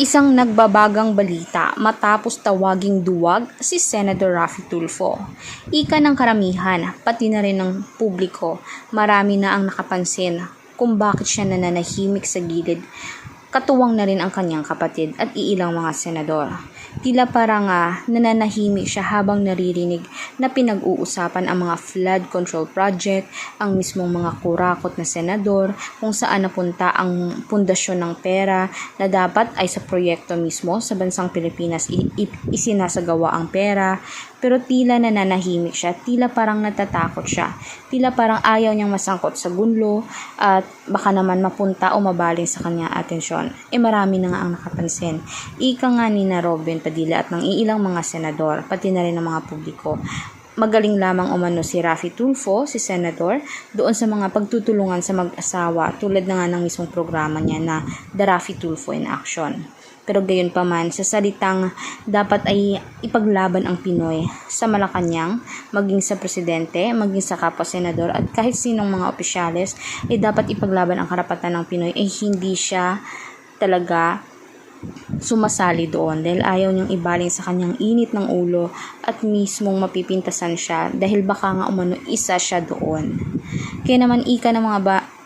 Isang nagbabagang balita matapos tawaging duwag si Senator Raffy Tulfo. Ika ng karamihan, pati na rin ng publiko, marami na ang nakapansin kung bakit siya nananahimik sa gilid. Katuwang na rin ang kanyang kapatid at iilang mga senador. Tila parang nananahimik siya habang naririnig na pinag-uusapan ang mga flood control project, ang mismong mga kurakot na senador, kung saan napunta ang pundasyon ng pera na dapat ay sa proyekto mismo sa bansang Pilipinas isinasagawa ang pera. Pero tila nananahimik siya, tila parang natatakot siya, tila parang ayaw niyang masangkot sa gunlo at baka naman mapunta o mabaling sa kanyang atensyon. Marami na nga ang nakapansin. Ika nga ni na Robin Padilla at ng iilang mga senador, pati na rin ng mga publiko. Magaling lamang umano si Raffy Tulfo, si senador, doon sa mga pagtutulungan sa mag-asawa tulad na nga ng mismong programa niya na The Raffy Tulfo in Action. Pero gayon pa man, sa salitang dapat ay ipaglaban ang Pinoy sa Malacanang, maging sa presidente, maging sa kapwa senador at kahit sinong mga opisyales, ay dapat ipaglaban ang karapatan ng Pinoy ay hindi siya talaga sumasali doon dahil ayaw niyang ibaling sa kanyang init ng ulo at mismong mapipintasan siya dahil baka nga umano isa siya doon. Kaya naman ika ng mga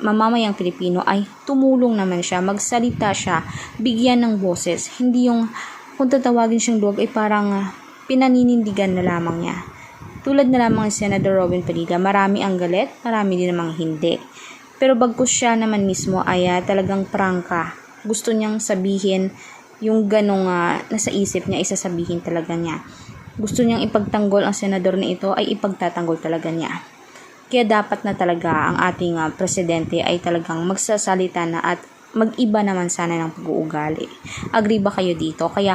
mamamayang Pilipino ay tumulong naman siya, magsalita siya, bigyan ng boses, hindi yung kung tatawagin siyang duwag ay parang pinaninindigan na lamang niya. Tulad na lamang si Senator Robin Padilla, marami ang galit, marami din namang hindi. Pero bagkus siya naman mismo ay talagang prangka. Gusto niyang sabihin yung ganong nasa isip niya, isasabihin talaga niya. Gusto niyang ipagtanggol ang senador na ito ay ipagtatanggol talaga niya. Kaya dapat na talaga ang ating presidente ay talagang magsasalita na at mag-iba naman sana ng pag-uugali. Agree ba kayo dito? Kaya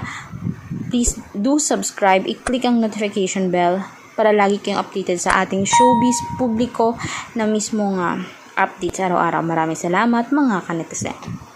please do subscribe, i-click ang notification bell para lagi kayong updated sa ating showbiz publiko na mismong updates araw-araw. Maraming salamat mga kanetizen.